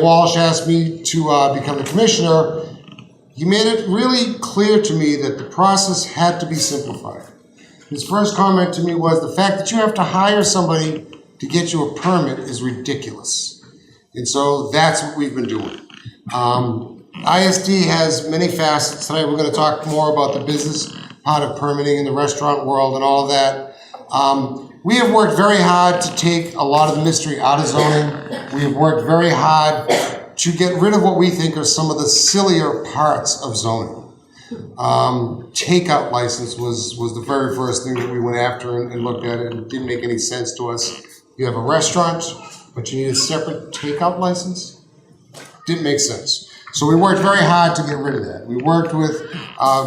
Walsh asked me to become the commissioner, he made it really clear to me that the process had to be simplified. His first comment to me was, the fact that you have to hire somebody to get you a permit is ridiculous. And so that's what we've been doing. ISD has many facets. Tonight we're going to talk more about the business part of permitting in the restaurant world and all of that. We have worked very hard to take a lot of the mystery out of zoning. We have worked very hard to get rid of what we think are some of the sillier parts of zoning. Takeout license was the very first thing that we went after and looked at it, and it didn't make any sense to us. You have a restaurant, but you need a separate takeout license? Didn't make sense. So we worked very hard to get rid of that. We worked with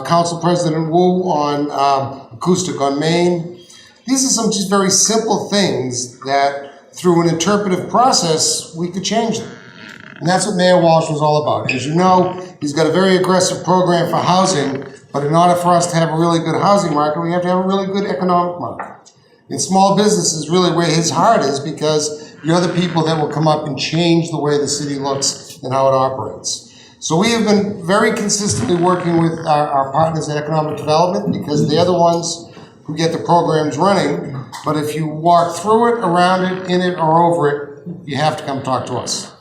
Council President Wu on acoustic on Main. These are some just very simple things that through an interpretive process, we could change them. And that's what Mayor Walsh was all about. As you know, he's got a very aggressive program for housing, but in order for us to have a really good housing market, we have to have a really good economic market. And small business is really where his heart is, because you're the people that will come up and change the way the city looks and how it operates. So we have been very consistently working with our partners in economic development, because they're the ones who get the programs running. But if you walk through it, around it, in it, or over it, you have to come talk to us.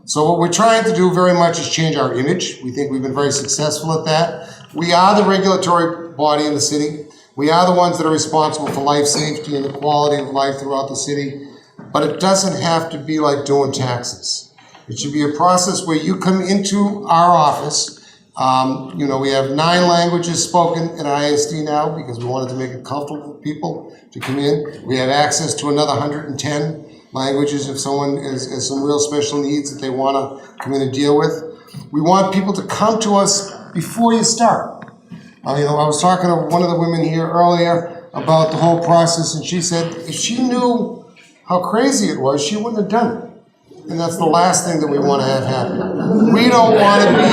So what we're trying to do very much is change our image. We think we've been very successful at that. We are the regulatory body in the city. We are the ones that are responsible for life safety and the quality of life throughout the city. But it doesn't have to be like doing taxes. It should be a process where you come into our office. We have 9 languages spoken at ISD now, because we wanted to make it comfortable for people to come in. We have access to another 110 languages if someone has some real special needs that they want to come in and deal with. We want people to come to us before you start. I was talking to one of the women here earlier about the whole process, and she said if she knew how crazy it was, she wouldn't have done it. And that's the last thing that we want to have happen. We don't want to be...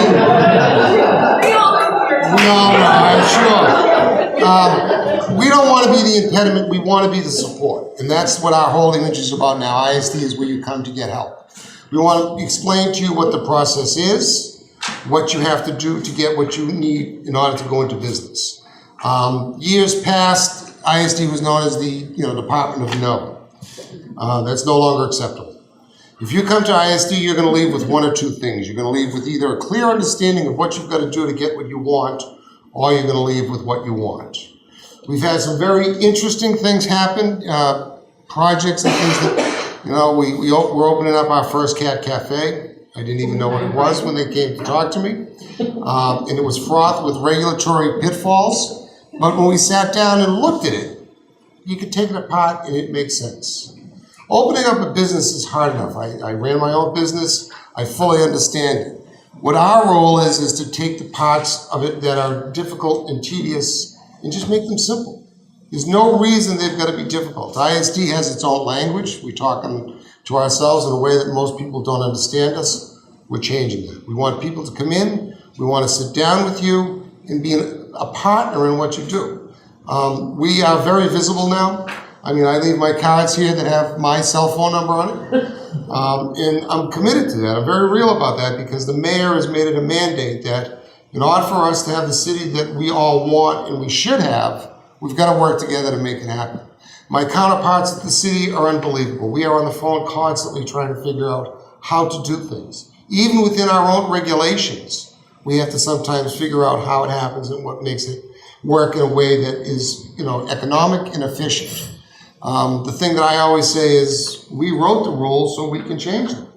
We don't want to be the impediment. We want to be the support. And that's what our whole image is about now. ISD is where you come to get help. We want to explain to you what the process is, what you have to do to get what you need in order to go into business. Years past, ISD was known as the Department of No. That's no longer acceptable. If you come to ISD, you're going to leave with one or two things. You're going to leave with either a clear understanding of what you've got to do to get what you want, or you're going to leave with what you want. We've had some very interesting things happen, projects and things that, we're opening up our first cat cafe. I didn't even know what it was when they came to talk to me. And it was fraught with regulatory pitfalls. But when we sat down and looked at it, you could take it apart and it makes sense. Opening up a business is hard enough. I ran my own business. I fully understand it. What our role is to take the parts of it that are difficult and tedious and just make them simple. There's no reason they've got to be difficult. ISD has its own language. We're talking to ourselves in a way that most people don't understand us. We're changing that. We want people to come in. We want to sit down with you and be a partner in what you do. We are very visible now. I leave my cards here that have my cell phone number on it. And I'm committed to that. I'm very real about that, because the mayor has made it a mandate that in order for us to have the city that we all want and we should have, we've got to work together to make it happen. My counterparts at the city are unbelievable. We are on the phone constantly trying to figure out how to do things. Even within our own regulations, we have to sometimes figure out how it happens and what makes it work in a way that is, economic and efficient. The thing that I always say is, we wrote the rules so we can change them.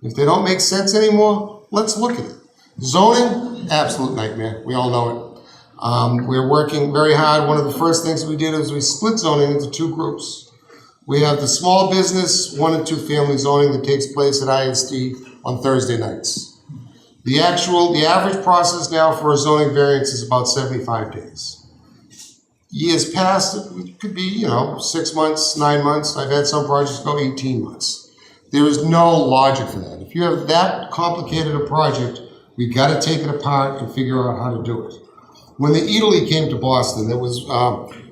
If they don't make sense anymore, let's look at it. Zoning, absolute nightmare. We all know it. We're working very hard. One of the first things we did is we split zoning into 2 groups. We have the small business 1 and 2 family zoning that takes place at ISD on Thursday nights. The average process now for a zoning variance is about 75 days. Years past, it could be, 6 months, 9 months. I've had some projects go 18 months. There is no logic for that. If you have that complicated a project, we've got to take it apart and figure out how to do it. When the Italy came to Boston, that was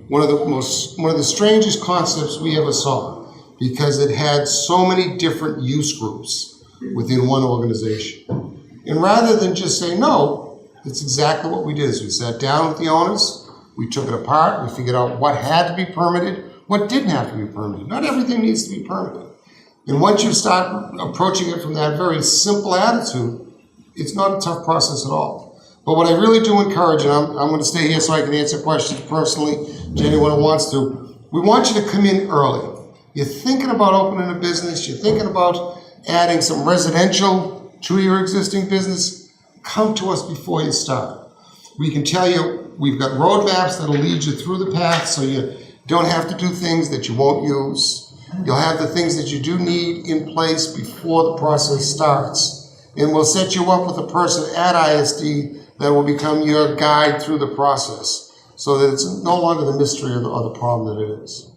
one of the strangest concepts we ever saw, because it had so many different use groups. within one organization. And rather than just say no, it's exactly what we did. Is we sat down with the owners, we took it apart, we figured out what had to be permitted, what didn't have to be permitted. Not everything needs to be permitted. And once you start approaching it from that very simple attitude, it's not a tough process at all. But what I really do encourage, and I'm going to stay here so I can answer questions personally to anyone who wants to, we want you to come in early. You're thinking about opening a business, you're thinking about adding some residential to your existing business, come to us before you start. We can tell you, we've got roadmaps that'll lead you through the path so you don't have to do things that you won't use. You'll have the things that you do need in place before the process starts. And we'll set you up with a person at ISD that will become your guide through the process so that it's no longer the mystery or the problem that it is.